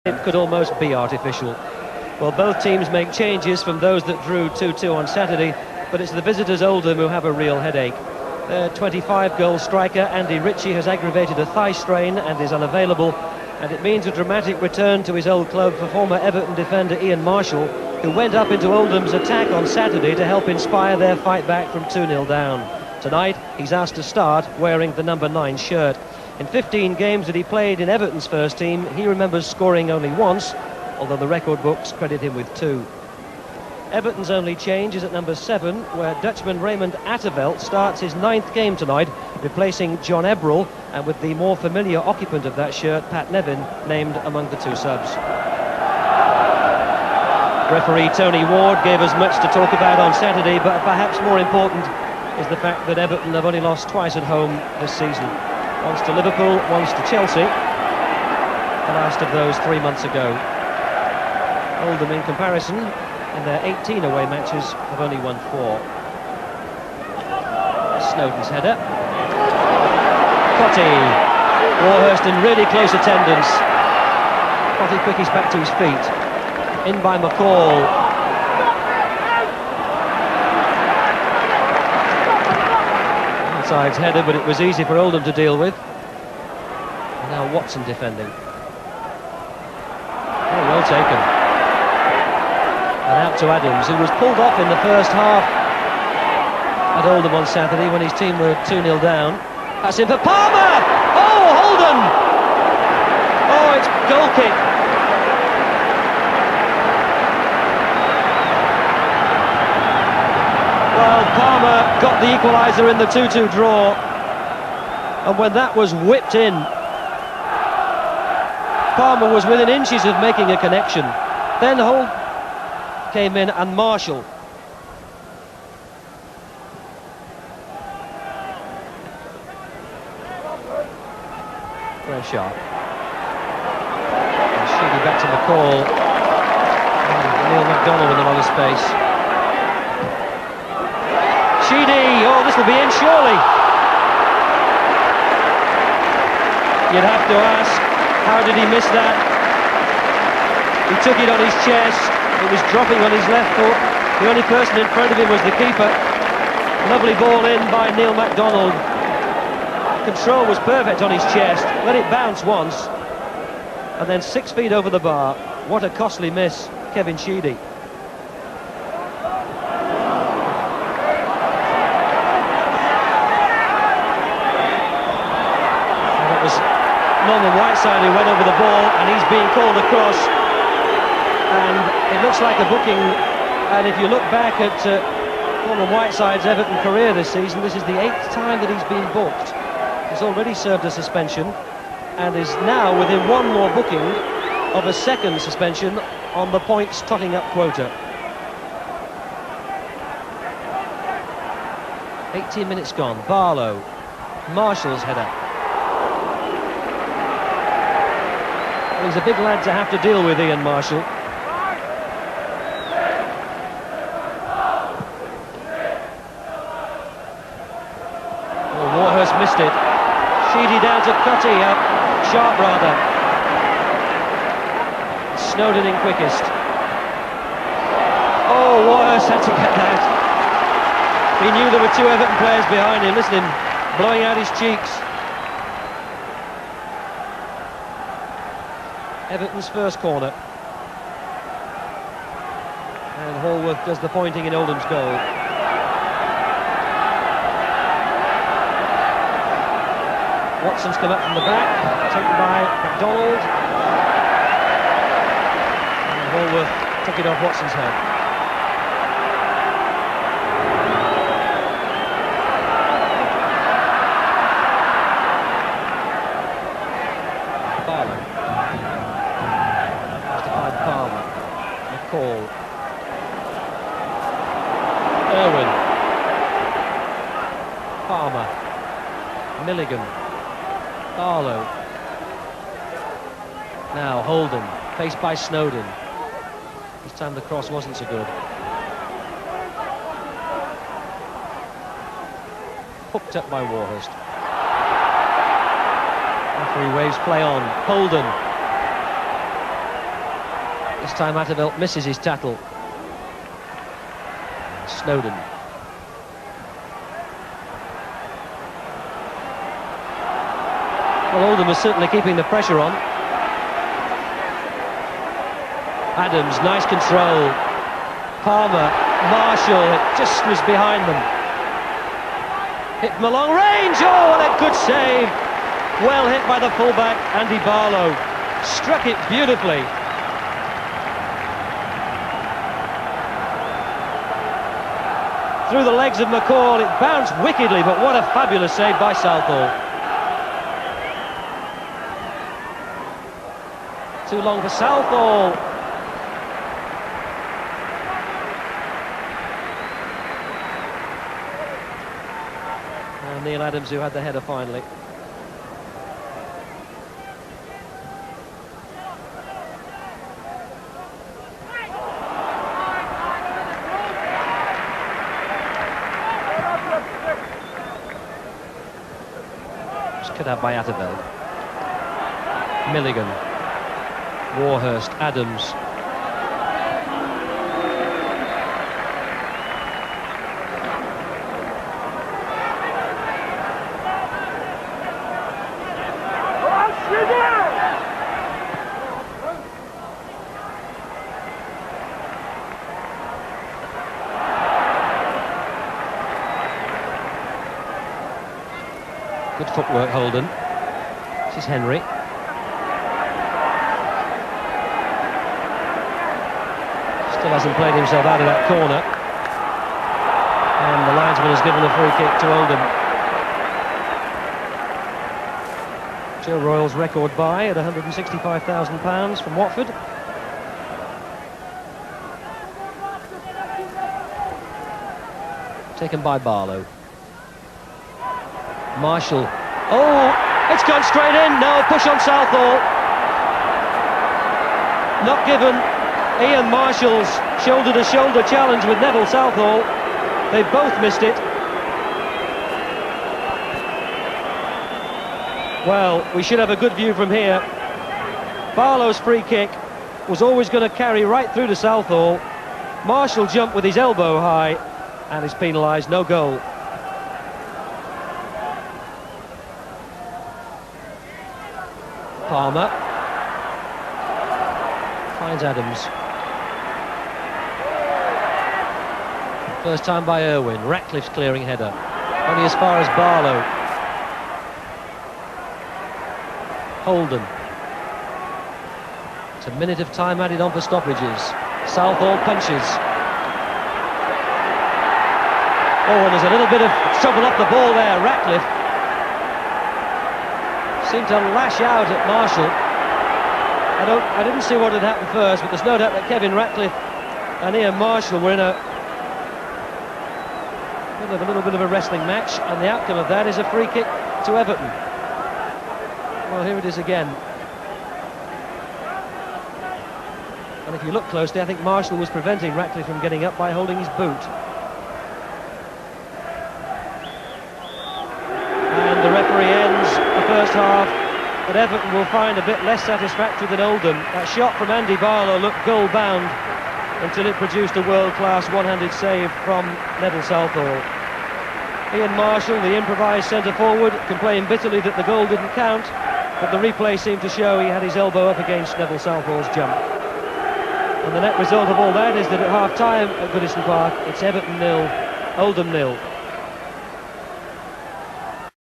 It could almost be artificial. Well, both teams make changes from those that drew 2-2 on Saturday, but it's the visitors Oldham who have a real headache. Their 25-goal striker, Andy Ritchie, has aggravated a thigh strain and is unavailable, and it means a dramatic return to his old club for former Everton defender Ian Marshall, who went up into Oldham's attack on Saturday to help inspire their fight back from 2-0 down. Tonight, he's asked to start wearing the number 9 shirt. In 15 games that he played in Everton's first team, he remembers scoring only once, although the record books credit him with 2. Everton's only change is at number 7, where Dutchman Raymond Atterveld starts his 9th game tonight, replacing John Ebrell, and with the more familiar occupant of that shirt, Pat Nevin, named among the 2 subs. Referee Tony Ward gave us much to talk about on Saturday, but perhaps more important is the fact that Everton have only lost twice at home this season. Once to Liverpool, once to Chelsea. The last of those 3 months ago. Oldham, in comparison, in their 18 away matches, have only won 4. Snowden's header. Cottee. Warhurst in really close attendance. Cottee quickies back to his feet. In by McCall. Side's header, but it was easy for Oldham to deal with. And now Watson defending. Oh, well taken. And out to Adams, who was pulled off in the first half at Oldham on Saturday when his team were 2-0 down. That's in for Palmer! Oh, Holden! Oh, it's goal kick. Well, Palmer got the equaliser in the 2-2 draw, and when that was whipped in, Palmer was within inches of making a connection. Then Holt came in and Marshall. Very sharp. And Sheedy back to McCall. Neil MacDonald with a lot of space. Sheedy, oh, this will be in, surely. You'd have to ask, how did he miss that? He took it on his chest, it was dropping on his left foot. The only person in front of him was the keeper. Lovely ball in by Neil MacDonald. Control was perfect on his chest, let it bounce once, and then 6 feet over the bar. What a costly miss, Kevin Sheedy. Norman Whiteside who went over the ball, and he's being called across, and it looks like a booking. And if you look back at Norman Whiteside's Everton career this season, this is the 8th time that he's been booked. He's already served a suspension and is now within 1 more booking of a 2nd suspension on the points totting up quota. 18 minutes gone. Barlow, Marshall's header. He's a big lad to have to deal with, Ian Marshall. Oh, Warhurst missed it. Sheedy down to Cottee, Sharp rather. Snowden in quickest. Oh, Warhurst had to get that. He knew there were 2 Everton players behind him. Listen to him blowing out his cheeks. Everton's first corner. And Hallworth does the pointing in Oldham's goal. Watson's come up from the back, taken by MacDonald. And Hallworth took it off Watson's head. Irwin, Palmer, Milligan, Barlow. Now Holden, faced by Snowden. This time the cross wasn't so good. Hooked up by Warhurst. Referee waves play on. Holden. This time Attervelt misses his tackle. Snowden. Well, Oldham is certainly keeping the pressure on. Adams, nice control. Palmer, Marshall, it just was behind them. Hit from a long range, oh, what a good save. Well hit by the fullback, Andy Barlow. Struck it beautifully. Through the legs of McCall, it bounced wickedly, but what a fabulous save by Southall. Too long for Southall. And Neil Adams, who had the header finally. Cut out by Atterveld. Milligan. Warhurst, Adams. Good footwork, Holden. This is Henry. Still hasn't played himself out of that corner. And the linesman has given a free kick to Oldham. Joe Royal's record buy at £165,000 from Watford. Taken by Barlow. Marshall. Oh, it's gone straight in. No, push on Southall. Not given. Ian Marshall's shoulder-to-shoulder challenge with Neville Southall. They both missed it. Well, we should have a good view from here. Barlow's free kick was always going to carry right through to Southall. Marshall jumped with his elbow high and is penalised, no goal. Palmer finds Adams. First time by Irwin. Ratcliffe's clearing header. Only as far as Barlow. Holden. It's a minute of time added on for stoppages. Southall punches. Oh, and there's a little bit of trouble off the ball there. Ratcliffe seemed to lash out at Marshall. I didn't see what had happened first, but there's no doubt that Kevin Ratcliffe and Ian Marshall were in a little bit of a wrestling match, and the outcome of that is a free kick to Everton. Well, here it is again. And if you look closely, I think Marshall was preventing Ratcliffe from getting up by holding his boot. And the referee ends the first half, but Everton will find a bit less satisfactory than Oldham. That shot from Andy Barlow looked goal-bound until it produced a world-class one-handed save from Neville Southall. Ian Marshall, the improvised centre-forward, complaining bitterly that the goal didn't count, but the replay seemed to show he had his elbow up against Neville Southall's jump. And the net result of all that is that at half-time at Goodison Park, it's Everton 0, Oldham 0.